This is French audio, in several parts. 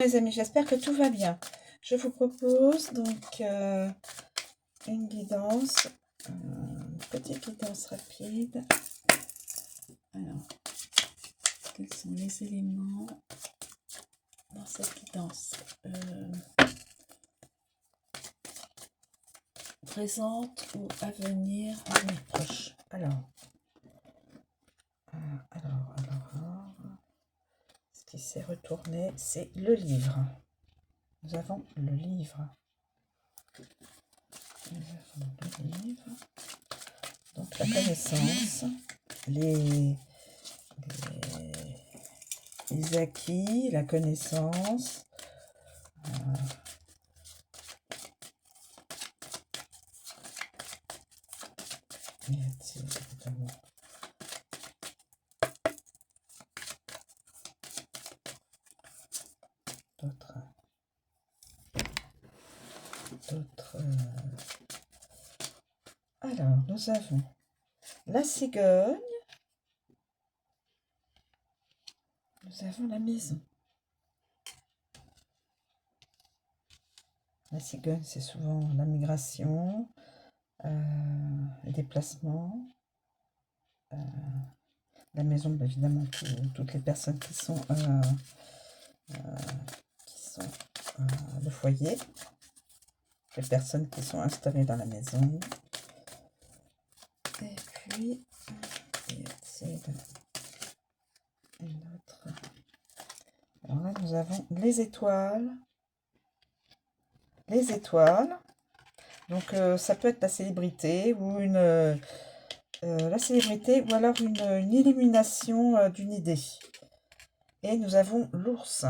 Les amis, j'espère que tout va bien. Je vous propose donc une guidance, une petite guidance rapide. Alors, quels sont les éléments dans cette guidance présente ou avenir proche. Alors, ce qui s'est retourné, c'est le livre. Nous avons le livre. Donc la connaissance, les acquis, la connaissance. D'autres. Alors, nous avons la cigogne. Nous avons la maison. La cigogne, c'est souvent la migration, les déplacements. La maison, bah, évidemment, toutes les personnes qui sont le foyer. Les personnes qui sont installées dans la maison. Et puis, une autre. Alors là, nous avons les étoiles. Les étoiles. Donc, ça peut être la célébrité ou la célébrité ou alors une illumination d'une idée. Et nous avons l'ours.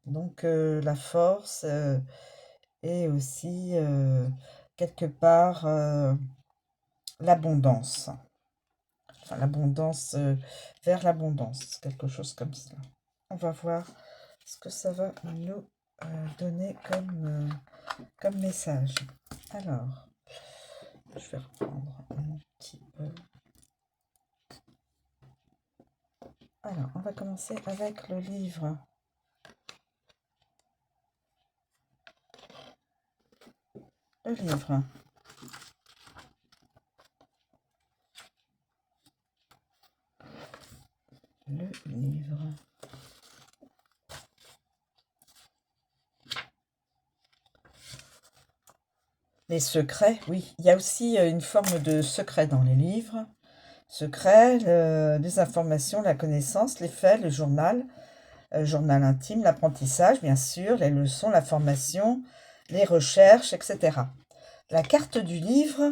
Donc, la force et aussi, quelque part, l'abondance. Enfin, l'abondance, vers l'abondance, quelque chose comme ça. On va voir ce que ça va nous donner comme message. Alors, je vais reprendre un petit peu. Alors, on va commencer avec le livre. Le livre. Le livre. Les secrets, oui. Il y a aussi une forme de secret dans les livres. Secret, les informations, la connaissance, les faits, le journal intime, l'apprentissage, bien sûr, les leçons, la formation, les recherches, etc. La carte du livre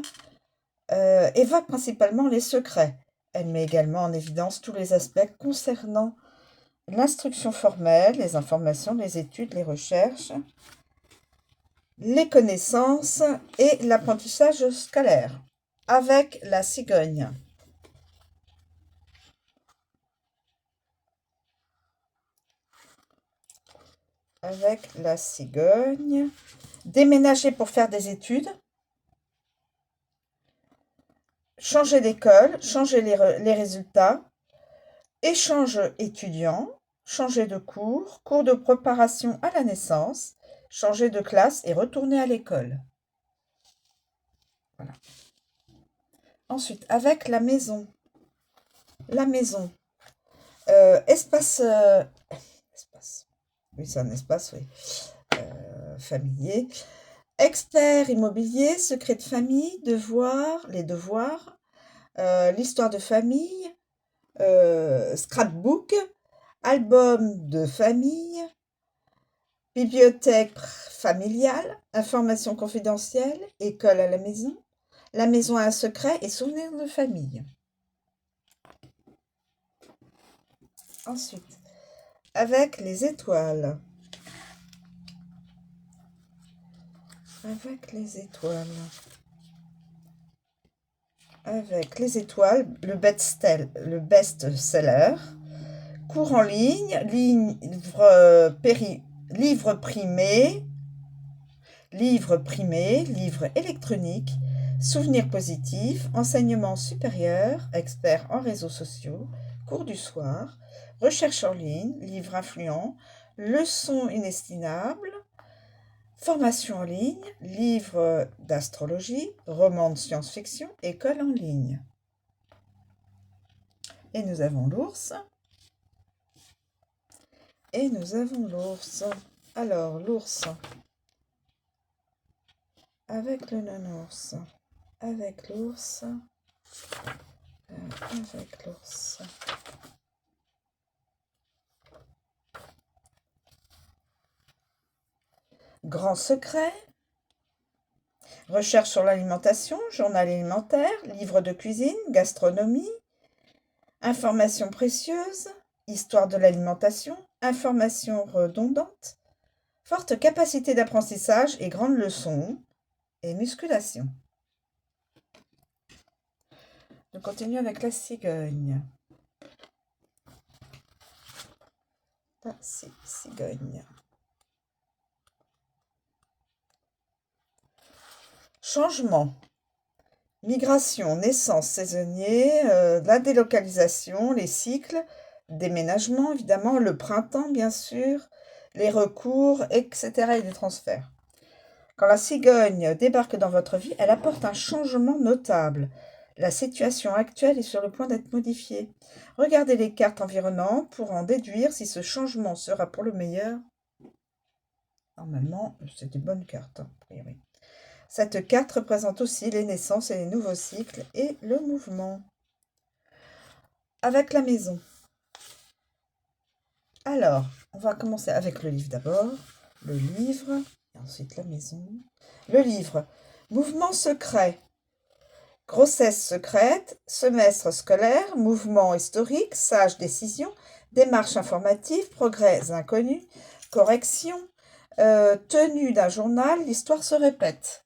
évoque principalement les secrets. Elle met également en évidence tous les aspects concernant l'instruction formelle, les informations, les études, les recherches, les connaissances et l'apprentissage scolaire. Avec la cigogne. Avec la cigogne. Déménager pour faire des études. Changer d'école, changer les résultats. Échange étudiant, changer de cours, cours de préparation à la naissance, changer de classe et retourner à l'école. Voilà. Ensuite, avec la maison. La maison. Espace. Oui, c'est un espace, oui. Familier. Expert immobilier, secret de famille, devoirs, les devoirs, l'histoire de famille, scrapbook, album de famille, bibliothèque familiale, information confidentielle, école à la maison à un secret et souvenirs de famille. Ensuite, avec les étoiles. Avec les étoiles. Avec les étoiles, le best-seller, cours en ligne, livre primé, livre électronique, souvenirs positifs, enseignement supérieur, expert en réseaux sociaux, cours du soir, recherche en ligne, livre influent, leçons inestimables, formation en ligne, livre d'astrologie, roman de science-fiction, école en ligne. Et nous avons l'ours. Et nous avons l'ours. Alors, l'ours. Avec le nounours. Avec l'ours. Avec l'ours. Grand secret. Recherche sur l'alimentation, journal alimentaire, livre de cuisine, gastronomie. Informations précieuses, histoire de l'alimentation, informations redondantes, forte capacité d'apprentissage et grandes leçons, et musculation. On continue avec la cigogne. La cigogne. Changement. Migration, naissance, saisonnier, la délocalisation, les cycles, déménagement évidemment, le printemps bien sûr, les recours, etc. et les transferts. Quand la cigogne débarque dans votre vie, elle apporte un changement notable. La situation actuelle est sur le point d'être modifiée. Regardez les cartes environnantes pour en déduire si ce changement sera pour le meilleur. Normalement, c'est des bonnes cartes, a priori. Cette carte représente aussi les naissances et les nouveaux cycles et le mouvement. Avec la maison. Alors, on va commencer avec le livre d'abord. Le livre, et ensuite la maison. Le livre. Mouvement secret. Grossesse secrète, semestre scolaire, mouvement historique, sage décision, démarche informative, progrès inconnus, correction, tenue d'un journal, l'histoire se répète.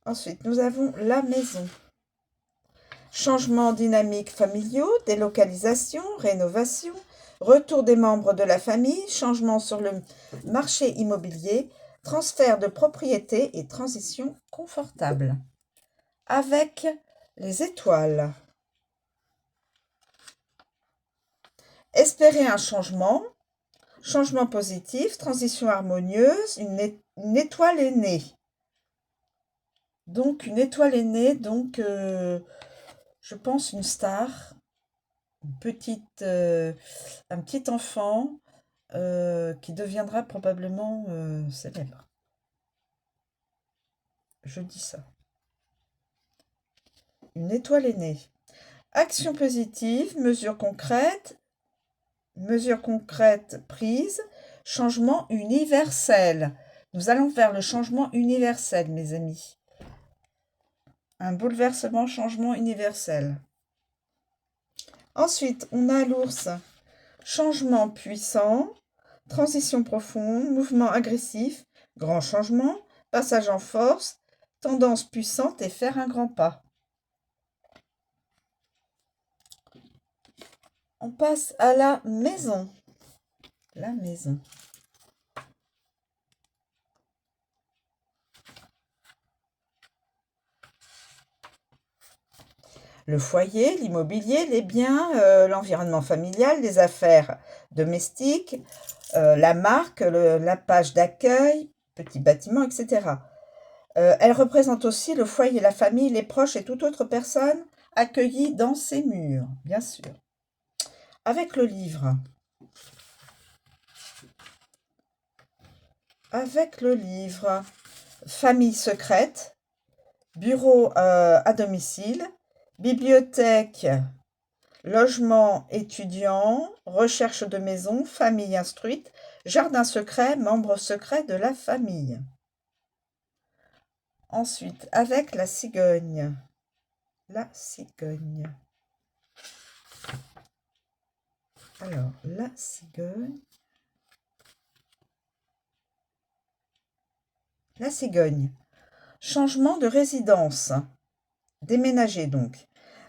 Ensuite, nous avons la maison. Changement dynamique familiaux, délocalisation, rénovation, retour des membres de la famille, changement sur le marché immobilier, transfert de propriété et transition confortable. Avec les étoiles. Espérer un changement, changement positif, transition harmonieuse, une étoile est née. Donc, une étoile est née, donc, je pense une star, un petit enfant qui deviendra probablement célèbre. Je dis ça. Une étoile est née. Action positive, mesures concrètes prises, changement universel. Nous allons vers le changement universel, mes amis. Un bouleversement, changement universel. Ensuite, on a l'ours. Changement puissant, transition profonde, mouvement agressif, grand changement, passage en force, tendance puissante et faire un grand pas. On passe à la maison. La maison. Le foyer, l'immobilier, les biens, l'environnement familial, les affaires domestiques, la marque, la page d'accueil, petit bâtiment, etc. Elle représente aussi le foyer, la famille, les proches et toute autre personne accueillie dans ces murs, bien sûr. Avec le livre. Avec le livre. Famille secrète, bureau à domicile, bibliothèque, logement étudiant, recherche de maison, famille instruite, jardin secret, membre secret de la famille. Ensuite, avec la cigogne. La cigogne. Alors, la cigogne. La cigogne. Changement de résidence. Déménager donc.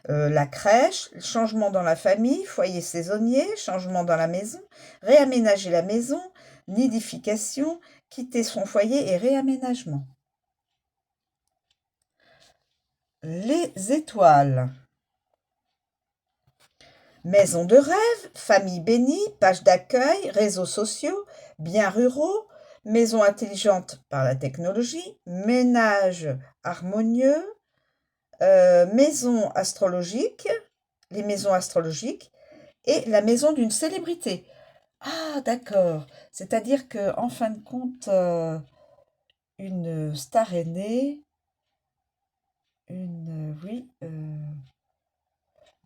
La crèche, changement dans la famille, foyer saisonnier, changement dans la maison, réaménager la maison, nidification, quitter son foyer et réaménagement. Les étoiles. Maison de rêve, famille bénie, page d'accueil, réseaux sociaux, biens ruraux, maison intelligente par la technologie, ménage harmonieux, maison astrologique, les maisons astrologiques et la maison d'une célébrité. Ah, d'accord. C'est-à-dire que en fin de compte, une star est née, oui.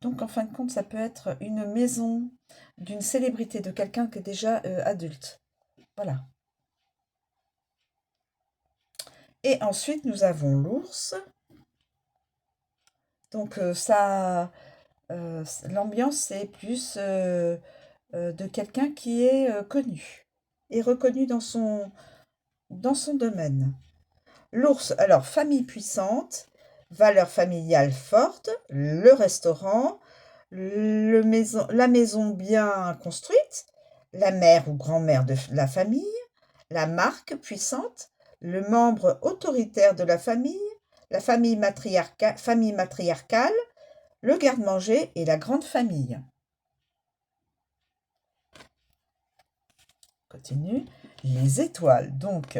Donc en fin de compte, ça peut être une maison d'une célébrité, de quelqu'un qui est déjà adulte. Voilà. Et ensuite, nous avons l'ours. Donc l'ambiance, c'est plus de quelqu'un qui est connu et reconnu dans son domaine. L'ours, alors famille puissante, valeurs familiales fortes, le restaurant, la maison bien construite, la mère ou grand-mère de la famille, la marque puissante, le membre autoritaire de la famille matriarcale, le garde-manger et la grande famille. Continue. Les étoiles. Donc,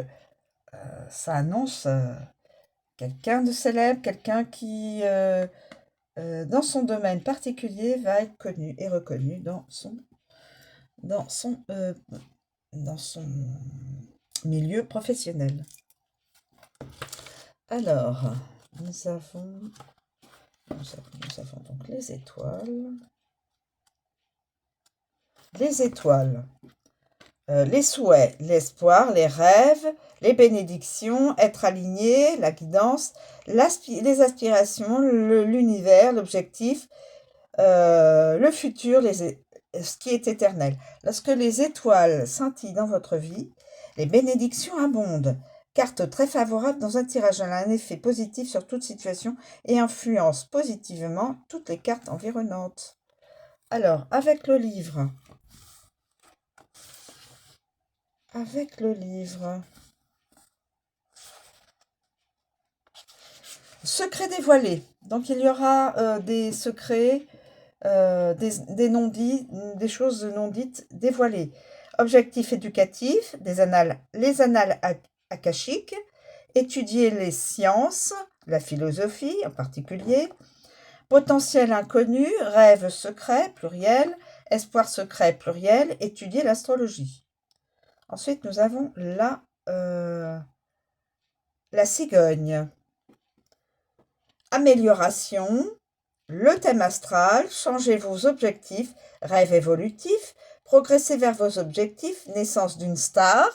ça annonce quelqu'un de célèbre, quelqu'un qui, dans son domaine particulier, va être connu et reconnu dans son, euh, dans son milieu professionnel. Alors, nous avons donc les étoiles. Les étoiles. Les souhaits, l'espoir, les rêves, les bénédictions, être aligné, la guidance, les aspirations, l'univers, l'objectif, le futur, ce qui est éternel. Lorsque les étoiles scintillent dans votre vie, les bénédictions abondent. Carte très favorable dans un tirage, elle a un effet positif sur toute situation et influence positivement toutes les cartes environnantes. Alors, avec le livre. Secret dévoilé. Donc, il y aura des secrets, des non-dits, des choses non dites dévoilées. Objectif éducatif, les annales akashiques, étudier les sciences, la philosophie en particulier, potentiel inconnu, rêve secret, pluriel, espoir secret, pluriel, étudier l'astrologie. Ensuite, nous avons la cigogne. Amélioration, le thème astral, changez vos objectifs, rêve évolutif, progressez vers vos objectifs, naissance d'une star,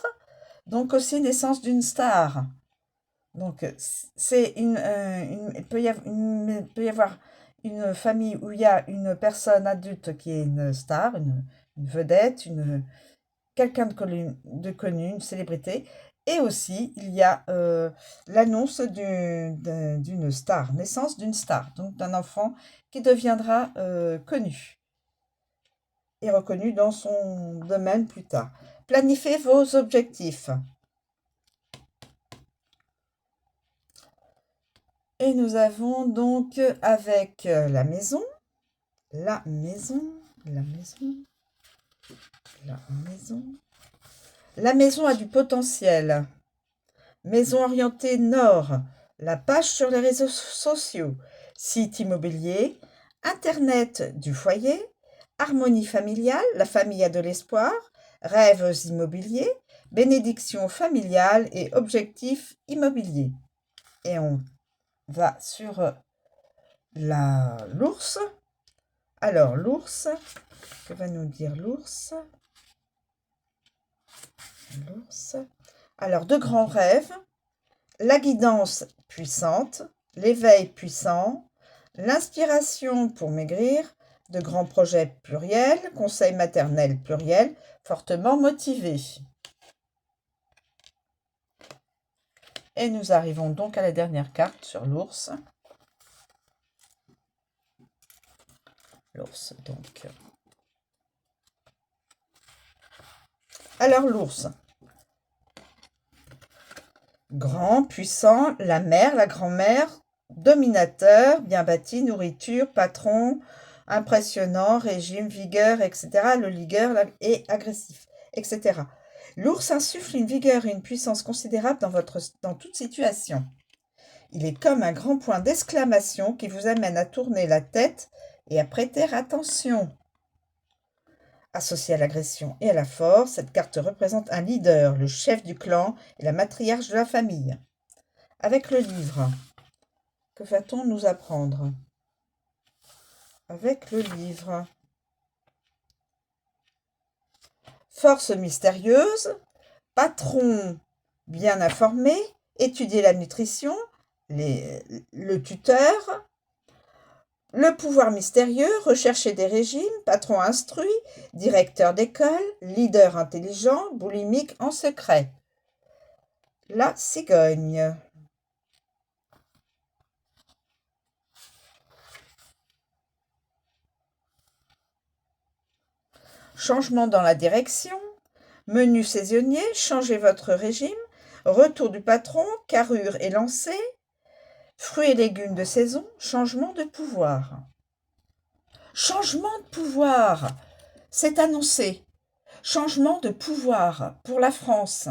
donc aussi naissance d'une star. Donc, c'est il peut y avoir une famille où il y a une personne adulte qui est une star, une vedette, quelqu'un de connu, une célébrité. Et aussi, il y a l'annonce d'une star, naissance d'une star, donc d'un enfant qui deviendra connu et reconnu dans son domaine plus tard. Planifiez vos objectifs. Et nous avons donc avec la maison, la maison a du potentiel. Maison orientée nord, la page sur les réseaux sociaux, site immobilier, internet du foyer, harmonie familiale, la famille a de l'espoir, rêves immobiliers, bénédiction familiale et objectifs immobiliers. Et on va sur l'ours. Alors l'ours, que va nous dire l'ours? Alors, de grands rêves, la guidance puissante, l'éveil puissant, l'inspiration pour maigrir, de grands projets pluriels, conseils maternels pluriels, fortement motivés. Et nous arrivons donc à la dernière carte sur l'ours. L'ours, donc. Alors, l'ours. Grand, puissant, la mère, la grand-mère, dominateur, bien bâti, nourriture, patron, Impressionnant, régime, vigueur, etc. Le ligueur est agressif, etc. L'ours insuffle une vigueur et une puissance considérables dans toute situation. Il est comme un grand point d'exclamation qui vous amène à tourner la tête et à prêter attention. Associée à l'agression et à la force, cette carte représente un leader, le chef du clan et la matriarche de la famille. Avec le livre, que va-t-on nous apprendre? Avec le livre. Force mystérieuse, patron bien informé, étudier la nutrition, le tuteur, le pouvoir mystérieux, rechercher des régimes, patron instruit, directeur d'école, leader intelligent, boulimique en secret. La cigogne. Changement dans la direction, menu saisonnier, changez votre régime, retour du patron, carrure et lancée, fruits et légumes de saison, changement de pouvoir. Changement de pouvoir, c'est annoncé. Changement de pouvoir pour la France.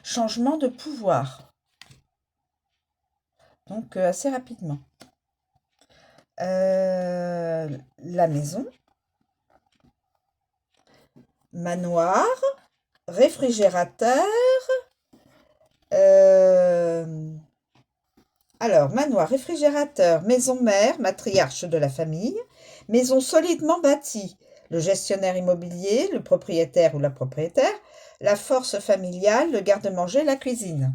Changement de pouvoir. Donc assez rapidement. La maison. Manoir. Réfrigérateur. Alors, manoir, réfrigérateur, maison mère, matriarche de la famille, maison solidement bâtie, le gestionnaire immobilier, le propriétaire ou la propriétaire, la force familiale, le garde-manger, la cuisine.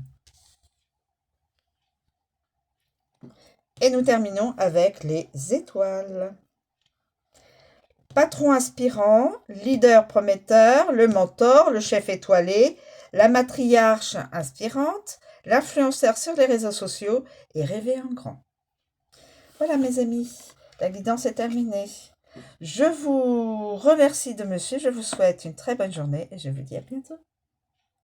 Et nous terminons avec les étoiles. Patron inspirant, leader prometteur, le mentor, le chef étoilé, la matriarche inspirante, l'influenceur sur les réseaux sociaux et rêver en grand. Voilà mes amis, la guidance est terminée. Je vous remercie de me suivre, je vous souhaite une très bonne journée et je vous dis à bientôt.